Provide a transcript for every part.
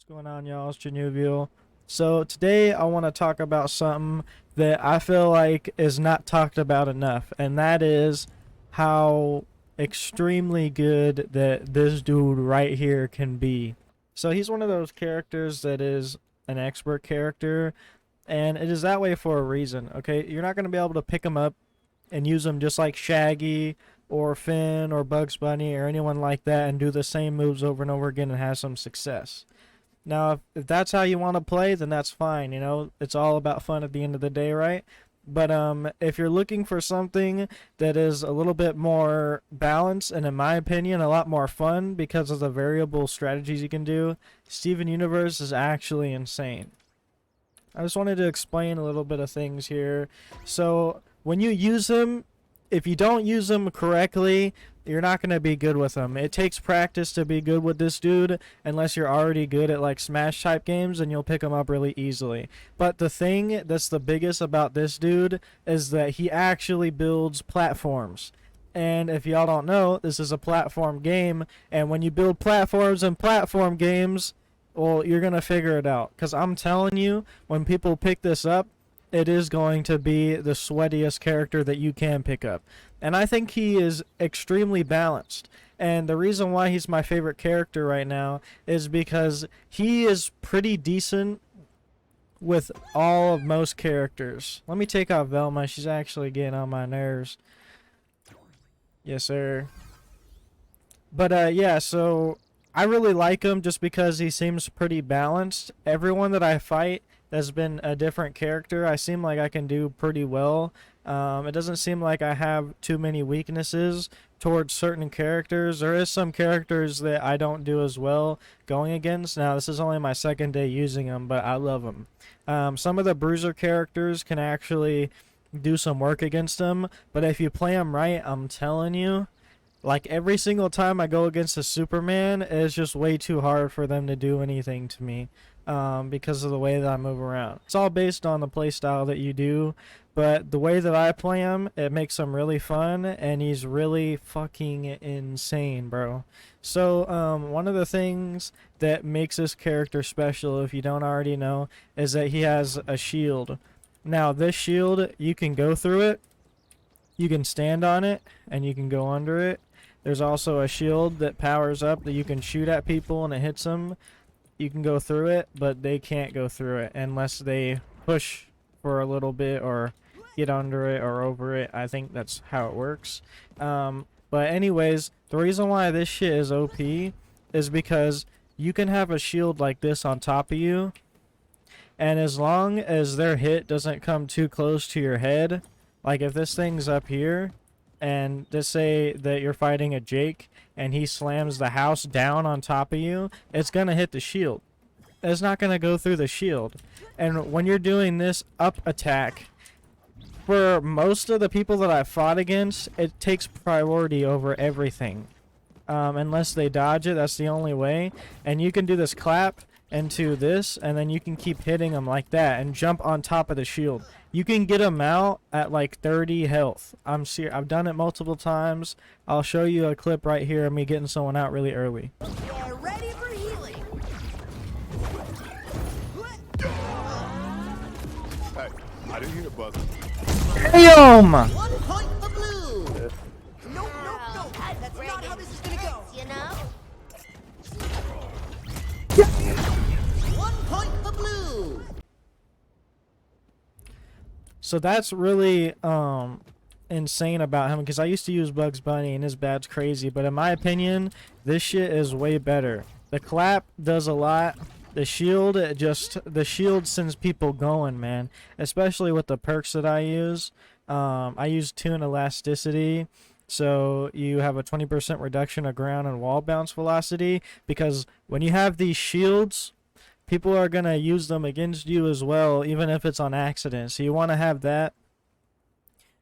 What's going on, y'all? It's Januvio. So today I want to talk about something that I feel like is not talked about enough, and that is how extremely good that this dude right here can be. So he's one of those characters that is an expert character, and it is that way for a reason. Okay, you're not going to be able to pick him up and use him just like Shaggy or Finn or Bugs Bunny or anyone like that and do the same moves over and over again and have some success. Now, if that's how you want to play, then that's fine. You know, it's all about fun at the end of the day, right? But if you're looking for something that is a little bit more balanced and, in my opinion, a lot more fun because of the variable strategies you can do, Steven Universe is actually insane. I just wanted to explain a little bit of things here. So when you use them, if you don't use them correctly, you're not going to be good with them. It takes practice to be good with this dude, unless you're already good at like Smash type games, and you'll pick him up really easily. But the thing that's the biggest about this dude is that he actually builds platforms. And if y'all don't know, this is a platform game, and when you build platforms in platform games, well, you're going to figure it out. Because I'm telling you, when people pick this up, it is going to be the sweatiest character that you can pick up. And I think he is extremely balanced. And the reason why he's my favorite character right now is because he is pretty decent with all of most characters. Let me take out Velma. She's actually getting on my nerves. Yes, sir. But yeah, so I really like him just because he seems pretty balanced. Everyone that I fight that's been a different character, I seem like I can do pretty well. It doesn't seem like I have too many weaknesses towards certain characters. There is some characters that I don't do as well going against. Now, this is only my second day using them, but I love them. Some of the bruiser characters can actually do some work against them, but if you play them right, I'm telling you, like every single time I go against a Superman, it's just way too hard for them to do anything to me because of the way that I move around. It's all based on the playstyle that you do, but the way that I play him, it makes him really fun, and he's really fucking insane, bro. So one of the things that makes this character special, if you don't already know, is that he has a shield. Now, this shield, you can go through it, you can stand on it, and you can go under it. There's also a shield that powers up that you can shoot at people and it hits them. You can go through it, but they can't go through it unless they push for a little bit or get under it or over it. I think that's how it works. But anyways, the reason why this shit is OP is because you can have a shield like this on top of you, and as long as their hit doesn't come too close to your head, like if this thing's up here, and just say that you're fighting a Jake, and he slams the house down on top of you, it's going to hit the shield. It's not going to go through the shield. And when you're doing this up attack, for most of the people that I fought against, it takes priority over everything. Unless they dodge it, that's the only way. And you can do this clap into this, and then you can keep hitting them like that and jump on top of the shield. You can get them out at like 30 health. I've done it multiple times. I'll show you a clip right here of me getting someone out really early. Get ready for healing. Hey, I didn't hear the buzzer. Damn! 1 point for blue. Nope, that's not how this is gonna go. You know? 1 point for blue. So that's really insane about him, because I used to use Bugs Bunny and his bad's crazy, but in my opinion, this shit is way better. The clap does a lot. The shield sends people going, man. Especially with the perks that I use. I use Tune Elasticity, so you have a 20% reduction of ground and wall bounce velocity, because when you have these shields, people are going to use them against you as well, even if it's on accident. So you want to have that.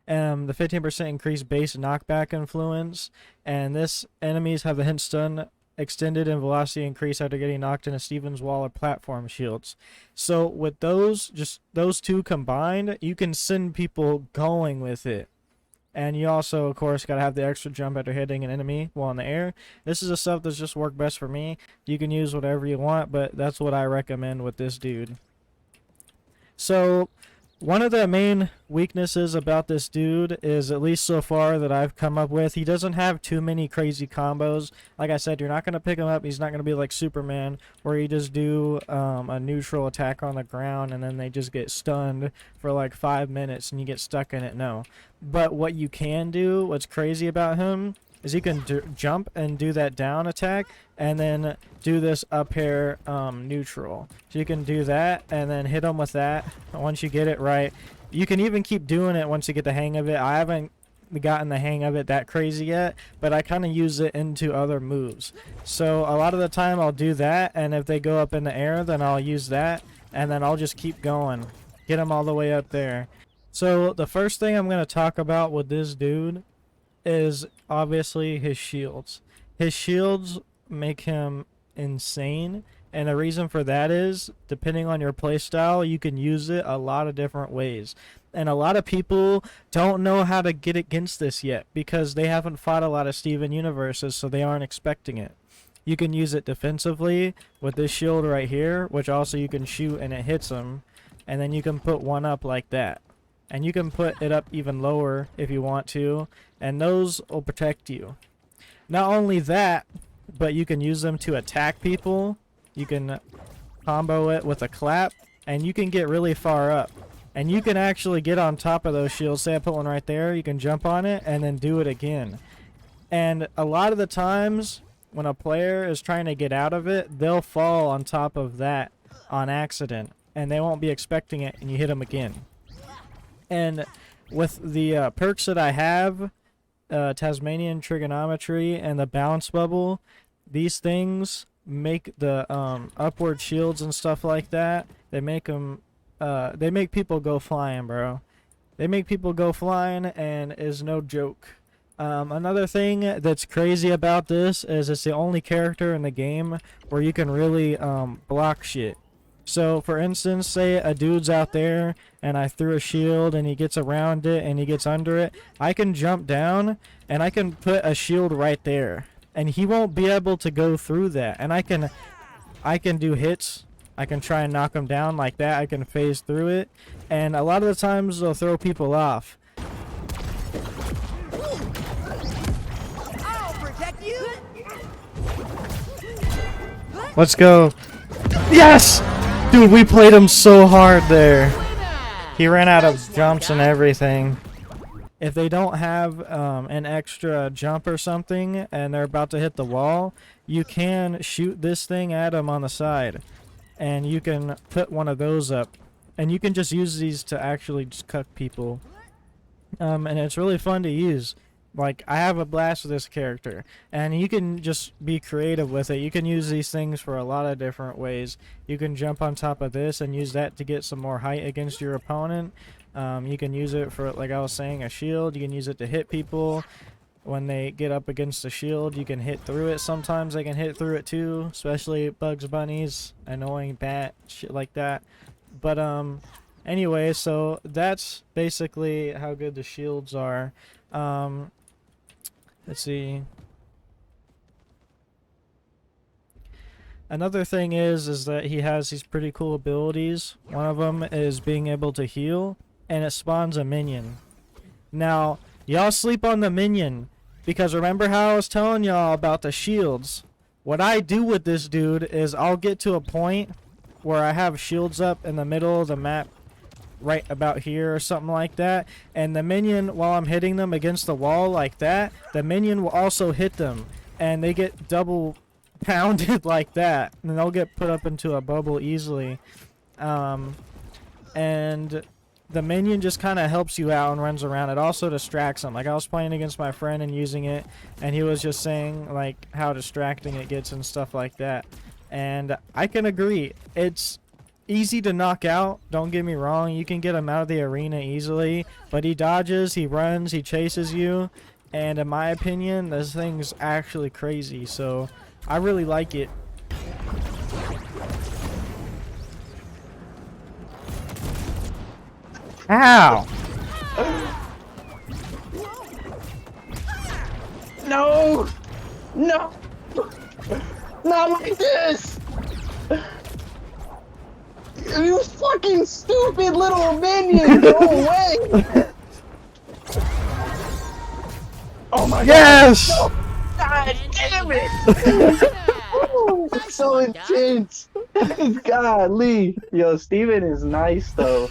The 15% increased base knockback influence. And this enemies have the hint stun extended and velocity increase after getting knocked into Steven's wall or platform shields. So with those two combined, you can send people going with it. And you also, of course, got to have the extra jump after hitting an enemy while in the air. This is the stuff that's just worked best for me. You can use whatever you want, but that's what I recommend with this dude. So, one of the main weaknesses about this dude is, at least so far that I've come up with, he doesn't have too many crazy combos. Like I said, you're not going to pick him up. He's not going to be like Superman, where you just do a neutral attack on the ground and then they just get stunned for like 5 minutes and you get stuck in it. No. But what you can do, what's crazy about him, is you can jump and do that down attack and then do this up air neutral. So you can do that and then hit them with that once you get it right. You can even keep doing it once you get the hang of it. I haven't gotten the hang of it that crazy yet, but I kind of use it into other moves. So a lot of the time I'll do that, and if they go up in the air, then I'll use that, and then I'll just keep going. Get them all the way up there. So the first thing I'm going to talk about with this dude is obviously his shields. His shields make him insane, and the reason for that is, depending on your playstyle, you can use it a lot of different ways. And a lot of people don't know how to get against this yet because they haven't fought a lot of Steven Universes, so they aren't expecting it. You can use it defensively with this shield right here, which also you can shoot and it hits them, and then you can put one up like that. And you can put it up even lower if you want to, and those will protect you. Not only that, but you can use them to attack people. You can combo it with a clap, and you can get really far up. And you can actually get on top of those shields. Say I put one right there, you can jump on it and then do it again. And a lot of the times when a player is trying to get out of it, they'll fall on top of that on accident, and they won't be expecting it, and you hit them again. And with the perks that I have, Tasmanian Trigonometry and the Bounce Bubble, these things make the upward shields and stuff like that. They make them, they make people go flying, bro. They make people go flying, and is no joke. Another thing that's crazy about this is it's the only character in the game where you can really block shit. So, for instance, say a dude's out there and I threw a shield and he gets around it and he gets under it. I can jump down and I can put a shield right there. And he won't be able to go through that. And I can do hits. I can try and knock him down like that. I can phase through it. And a lot of the times they'll throw people off. I'll protect you. Let's go. Yes! Dude, we played him so hard there. He ran out of jumps and everything. If they don't have an extra jump or something and they're about to hit the wall, you can shoot this thing at them on the side. And you can put one of those up. And you can just use these to actually just cuck people. And it's really fun to use. Like, I have a blast with this character, and you can just be creative with it. You can use these things for a lot of different ways. You can jump on top of this and use that to get some more height against your opponent. You can use it for, like I was saying, a shield. You can use it to hit people. When they get up against the shield, you can hit through it. Sometimes they can hit through it too, especially Bugs Bunnies, annoying bat, shit like that. But anyway, so that's basically how good the shields are. Let's see. Another thing is that he has these pretty cool abilities. One of them is being able to heal, and it spawns a minion. Now, y'all sleep on the minion, because remember how I was telling y'all about the shields? What I do with this dude is I'll get to a point where I have shields up in the middle of the map, right about here or something like that, and the minion, while I'm hitting them against the wall like that, the minion will also hit them, and they get double pounded like that, and they'll get put up into a bubble easily. And the minion just kind of helps you out and runs around. It also distracts them. Like, I was playing against my friend and using it, and he was just saying like how distracting it gets and stuff like that, and I can agree. It's easy to knock out, don't get me wrong. You can get him out of the arena easily, but he dodges, he runs, he chases you, and in my opinion, this thing's actually crazy, so I really like it. Ow! No! No! Not like this! You fucking stupid little minion! Go away! Oh my Yes! god! God damn it! Oh, it's so intense! Golly! Yo, Steven is nice though.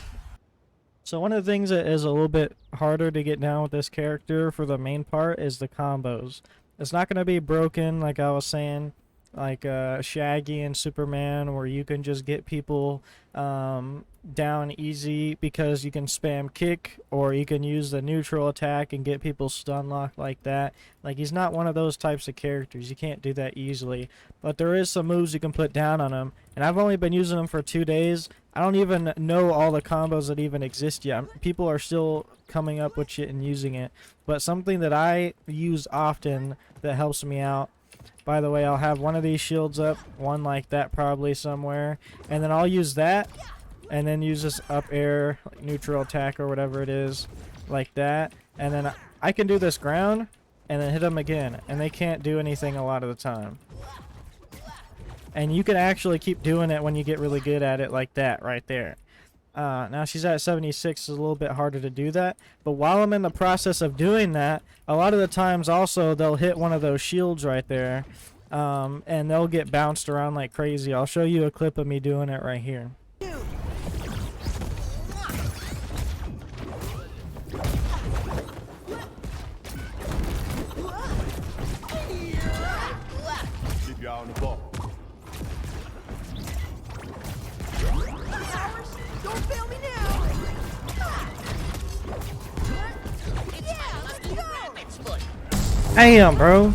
So one of the things that is a little bit harder to get down with this character for the main part is the combos. It's not going to be broken like I was saying, like Shaggy and Superman, where you can just get people down easy because you can spam kick, or you can use the neutral attack and get people stun locked like that. Like, he's not one of those types of characters. You can't do that easily. But there is some moves you can put down on him, and I've only been using them for 2 days. I don't even know all the combos that even exist yet. People are still coming up with shit and using it. But something that I use often that helps me out, by the way, I'll have one of these shields up, one like that probably somewhere, and then I'll use that, and then use this up air, like neutral attack or whatever it is, like that, and then I can do this ground, and then hit them again, and they can't do anything a lot of the time. And you can actually keep doing it when you get really good at it, like that right there. Now she's at 76, it's a little bit harder to do that, but while I'm in the process of doing that, a lot of the times also they'll hit one of those shields right there, and they'll get bounced around like crazy. I'll show you a clip of me doing it right here. Keep y'all on the ball. Don't fail me now! Yeah, let's go! Damn, bro.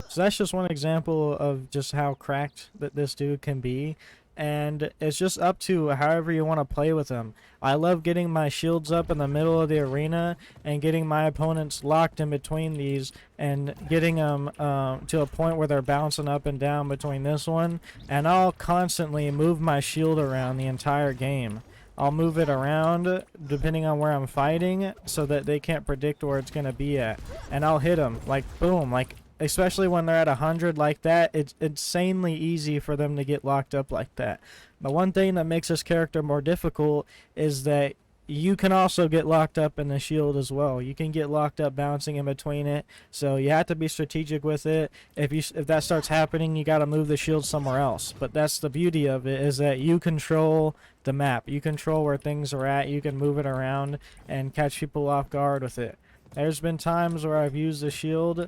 So that's just one example of just how cracked that this dude can be, and it's just up to however you want to play with him. I love getting my shields up in the middle of the arena and getting my opponents locked in between these and getting them to a point where they're bouncing up and down between this one, and I'll constantly move my shield around the entire game. I'll move it around depending on where I'm fighting so that they can't predict where it's going to be at. And I'll hit them, like, boom, like, especially when they're at 100 like that, it's insanely easy for them to get locked up like that. The one thing that makes this character more difficult is that you can also get locked up in the shield as well. You can get locked up bouncing in between it, so you have to be strategic with it. If that starts happening, you got to move the shield somewhere else. But that's the beauty of it, is that you control the map. You control where things are at. You can move it around and catch people off guard with it. There's been times where I've used the shield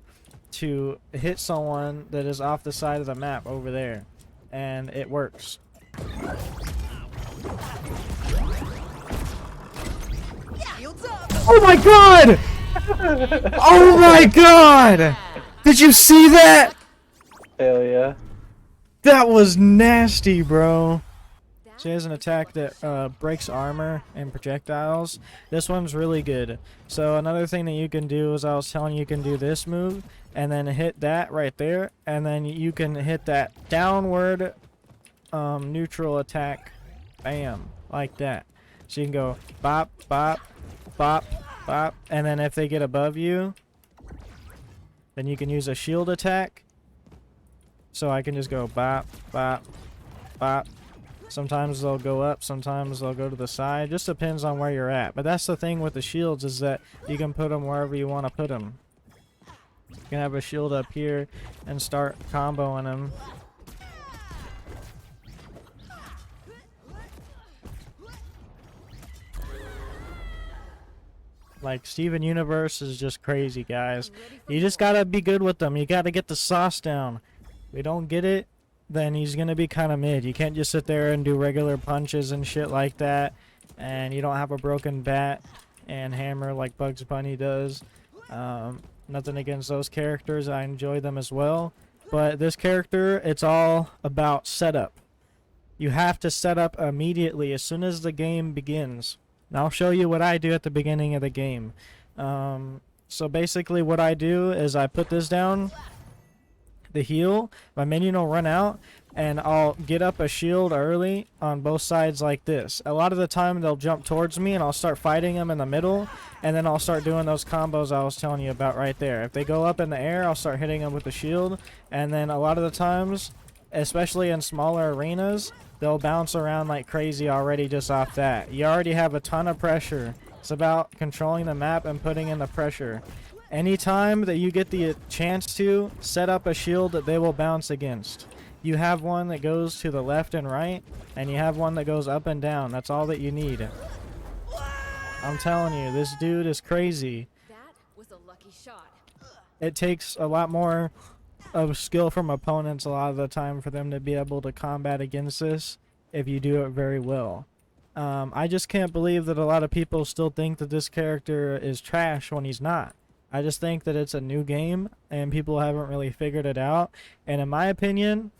to hit someone that is off the side of the map over there, and it works. Oh my god! Oh my god! Did you see that? Hell yeah. That was nasty, bro. She has an attack that breaks armor and projectiles. This one's really good. So another thing that you can do is, I was telling you, you can do this move and then hit that right there, and then you can hit that downward neutral attack, bam, like that. So you can go bop, bop, bop, bop, and then if they get above you, then you can use a shield attack. So I can just go bop, bop, bop. Sometimes they'll go up, sometimes they'll go to the side. Just depends on where you're at. But that's the thing with the shields, is that you can put them wherever you want to put them. You can have a shield up here and start comboing them. Like, Steven Universe is just crazy, guys. You just gotta be good with them. You gotta get the sauce down. If we don't get it, then he's gonna be kind of mid. You can't just sit there and do regular punches and shit like that, and you don't have a broken bat and hammer like Bugs Bunny does. Nothing against those characters. I enjoy them as well. But this character, it's all about setup. You have to set up immediately as soon as the game begins. And I'll show you what I do at the beginning of the game. So basically what I do is I put this down, the heal, my minion will run out, and I'll get up a shield early on both sides like this. A lot of the time they'll jump towards me and I'll start fighting them in the middle, and then I'll start doing those combos I was telling you about right there. If they go up in the air, I'll start hitting them with the shield, and then a lot of the times, especially in smaller arenas, they'll bounce around like crazy already just off that. You already have a ton of pressure. It's about controlling the map and putting in the pressure. Anytime that you get the chance to, set up a shield that they will bounce against. You have one that goes to the left and right, and you have one that goes up and down. That's all that you need. I'm telling you, this dude is crazy. That was a lucky shot. It takes a lot more of skill from opponents a lot of the time for them to be able to combat against this if you do it very well. I just can't believe that a lot of people still think that this character is trash when he's not. I just think that it's a new game and people haven't really figured it out. And in my opinion,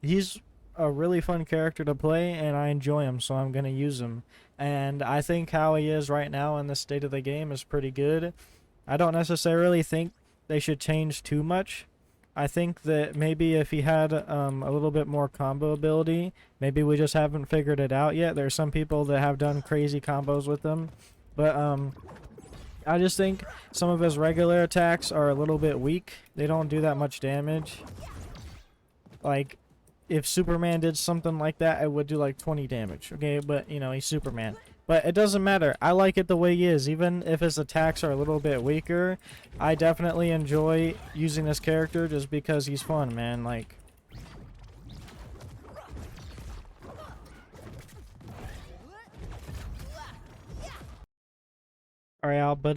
he's a really fun character to play and I enjoy him, so I'm going to use him. And I think how he is right now in the state of the game is pretty good. I don't necessarily think they should change too much. I think that maybe if he had a little bit more combo ability, maybe we just haven't figured it out yet. There's some people that have done crazy combos with him, but I just think some of his regular attacks are a little bit weak. They don't do that much damage. Like, if Superman did something like that, it would do like 20 damage, okay? But, you know, he's Superman. But it doesn't matter. I like it the way he is. Even if his attacks are a little bit weaker, I definitely enjoy using this character just because he's fun, man. Like, alright, Al, but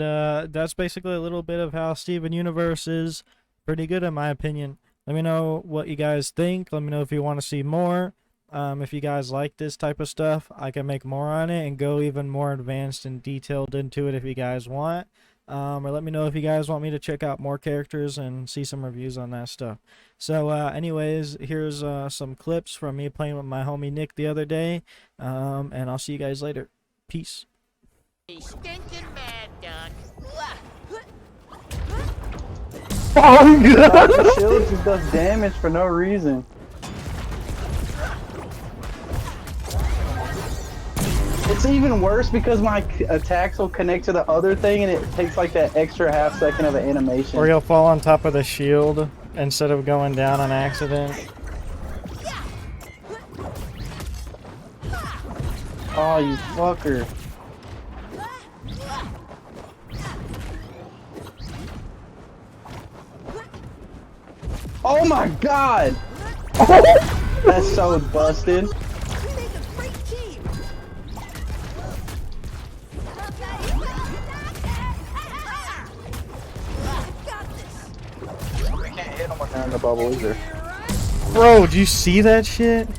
that's basically a little bit of how Steven Universe is. Pretty good in my opinion. Let me know what you guys think. Let me know if you want to see more. If you guys like this type of stuff, I can make more on it and go even more advanced and detailed into it if you guys want. Or let me know if you guys want me to check out more characters and see some reviews on that stuff. So anyways, here's some clips from me playing with my homie Nick the other day. And I'll see you guys later. Peace. Stinking mad dog. Oh god! The shield just does damage for no reason. It's even worse because my attacks will connect to the other thing and it takes like that extra half second of an animation. Or you'll fall on top of the shield instead of going down on accident. Oh, you fucker. Oh my god! That's so busted. We make a great team. Got this. We can't hit him when they're in the bubble either. Bro, do you see that shit?